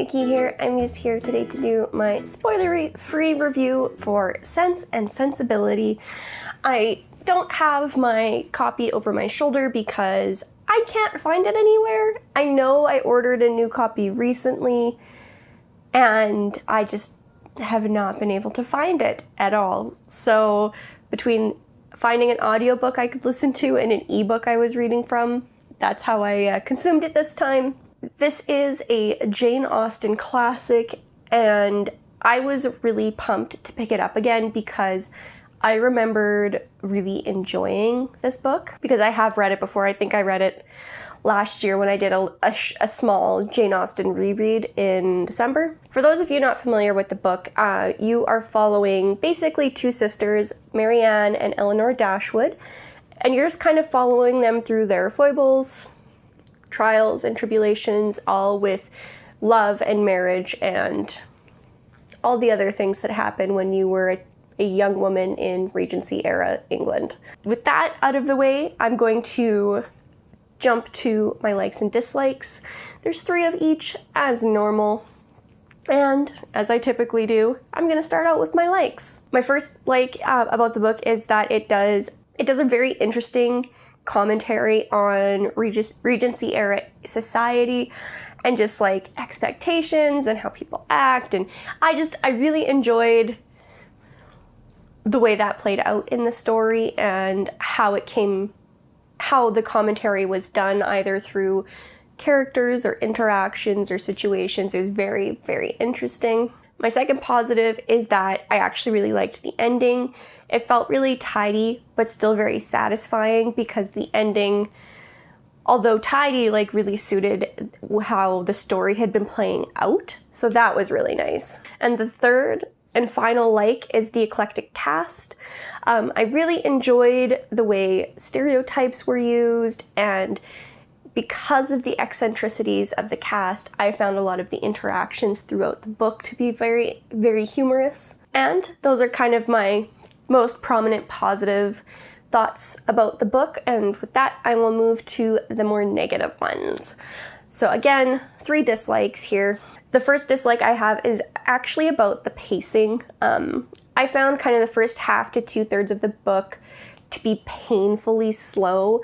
Nikki here. I'm just here today to do my spoiler-free review for Sense and Sensibility. I don't have my copy over my shoulder because I can't find it anywhere. I know I ordered a new copy recently and I just have not been able to find it at all. So between finding an audiobook I could listen to and an ebook I was reading from, that's how I consumed it this time. This is a Jane Austen classic, and I was really pumped to pick it up again because I remembered really enjoying this book because I have read it before. I think I read it last year when I did a small Jane Austen reread in December. For those of you not familiar with the book, you are following basically two sisters, Marianne and Eleanor Dashwood, and you're just kind of following them through their foibles, trials and tribulations, all with love and marriage and all the other things that happen when you were a young woman in Regency era England. With that out of the way, I'm going to jump to my likes and dislikes. There's 3 of each as normal. And as I typically do, I'm going to start out with my likes. My first like about the book is that it does a very interesting commentary on Regency era society and just like expectations and how people act, and I really enjoyed the way that played out in the story and how the commentary was done either through characters or interactions or situations. It was very, very interesting. My second positive is that I actually really liked the ending. It felt really tidy, but still very satisfying because the ending, although tidy, like really suited how the story had been playing out. So that was really nice. And the third and final like is the eclectic cast. I really enjoyed the way stereotypes were used, and because of the eccentricities of the cast, I found a lot of the interactions throughout the book to be very, very humorous. And those are kind of my most prominent positive thoughts about the book, and with that I will move to the more negative ones. So again, 3 dislikes here. The first dislike I have is actually about the pacing. I found kind of the first half to 2/3 of the book to be painfully slow,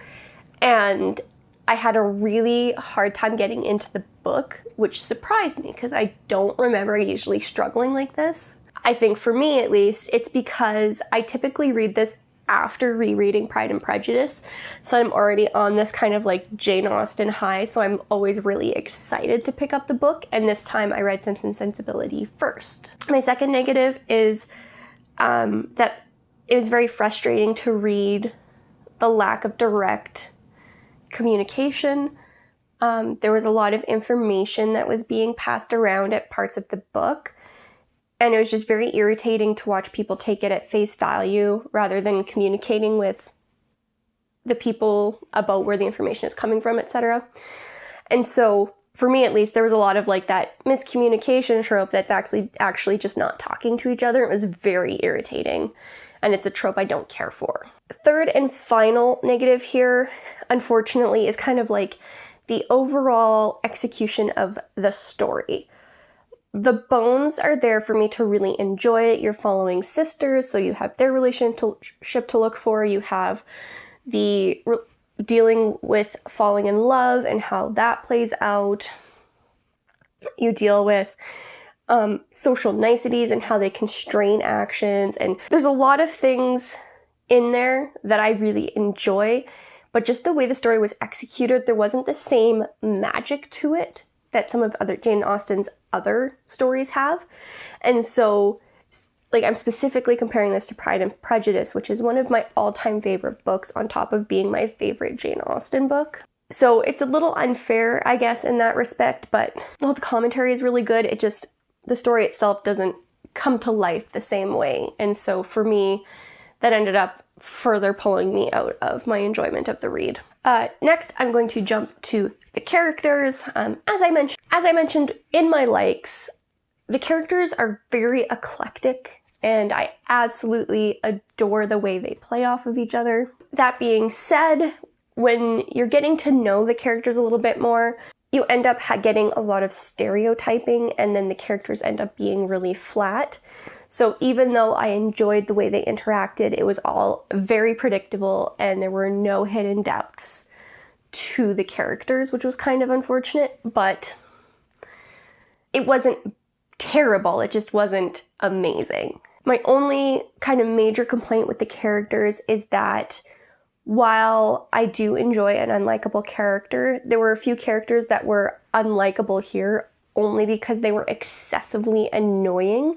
and I had a really hard time getting into the book, which surprised me because I don't remember usually struggling like this. I think for me at least, it's because I typically read this after rereading Pride and Prejudice, so I'm already on this kind of like Jane Austen high, so I'm always really excited to pick up the book, and this time I read Sense and Sensibility first. My second negative is that it was very frustrating to read the lack of direct communication. There was a lot of information that was being passed around at parts of the book, and it was just very irritating to watch people take it at face value rather than communicating with the people about where the information is coming from, etc. And so, for me at least, there was a lot of like that miscommunication trope that's actually just not talking to each other. It was very irritating, and it's a trope I don't care for. Third and final negative here, unfortunately, is kind of like the overall execution of the story. The bones are there for me to really enjoy it. You're following sisters, so you have their relationship to look for. You have the dealing with falling in love and how that plays out. You deal with social niceties and how they constrain actions. And there's a lot of things in there that I really enjoy, but just the way the story was executed, there wasn't the same magic to it that some of Jane Austen's other stories have. And so, like, I'm specifically comparing this to Pride and Prejudice, which is one of my all-time favorite books on top of being my favorite Jane Austen book. So it's a little unfair, I guess, in that respect, but while the commentary is really good, the story itself doesn't come to life the same way. And so for me, that ended up further pulling me out of my enjoyment of the read. Next, I'm going to jump to the characters. As I mentioned in my likes, the characters are very eclectic, and I absolutely adore the way they play off of each other. That being said, when you're getting to know the characters a little bit more, you end up getting a lot of stereotyping, and then the characters end up being really flat. So even though I enjoyed the way they interacted, it was all very predictable and there were no hidden depths to the characters, which was kind of unfortunate, but it wasn't terrible. It just wasn't amazing. My only kind of major complaint with the characters is that while I do enjoy an unlikable character, there were a few characters that were unlikable here only because they were excessively annoying,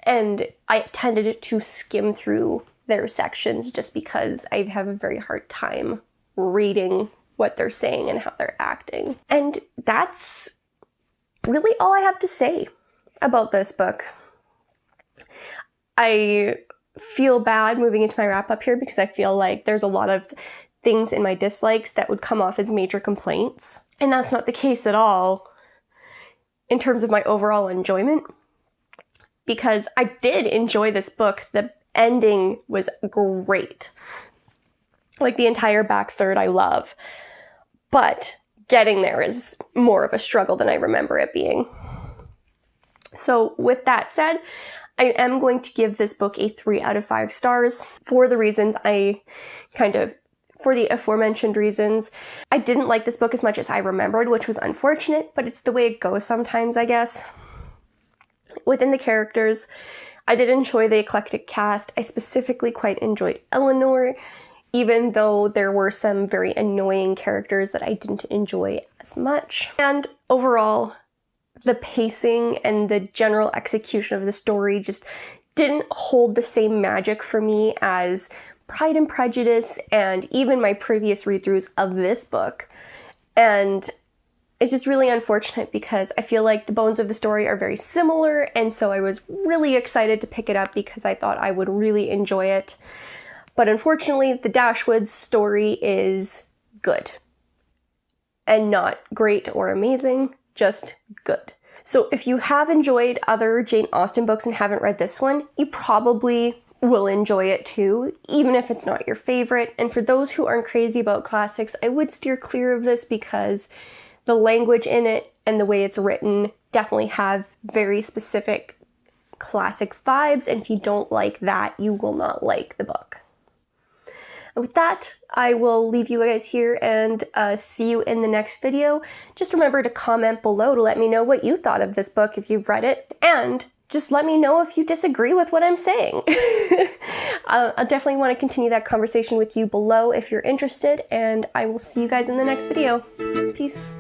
and I tended to skim through their sections just because I have a very hard time reading what they're saying and how they're acting. And that's really all I have to say about this book. I feel bad moving into my wrap up here because I feel like there's a lot of things in my dislikes that would come off as major complaints. And that's not the case at all in terms of my overall enjoyment, because I did enjoy this book. The ending was great. Like the entire back third I love. But getting there is more of a struggle than I remember it being. So with that said, I am going to give this book a 3 out of 5 stars for the reasons for the aforementioned reasons. I didn't like this book as much as I remembered, which was unfortunate, but it's the way it goes sometimes, I guess. Within the characters, I did enjoy the eclectic cast. I specifically quite enjoyed Eleanor, even though there were some very annoying characters that I didn't enjoy as much. And overall, the pacing and the general execution of the story just didn't hold the same magic for me as Pride and Prejudice and even my previous read-throughs of this book. And it's just really unfortunate because I feel like the bones of the story are very similar, and so I was really excited to pick it up because I thought I would really enjoy it. But unfortunately, the Dashwoods story is good. And not great or amazing, just good. So if you have enjoyed other Jane Austen books and haven't read this one, you probably will enjoy it too, even if it's not your favorite. And for those who aren't crazy about classics, I would steer clear of this because the language in it and the way it's written definitely have very specific classic vibes, and if you don't like that, you will not like the book. And with that, I will leave you guys here and see you in the next video. Just remember to comment below to let me know what you thought of this book if you've read it, and just let me know if you disagree with what I'm saying. I'll definitely want to continue that conversation with you below if you're interested, and I will see you guys in the next video. Peace.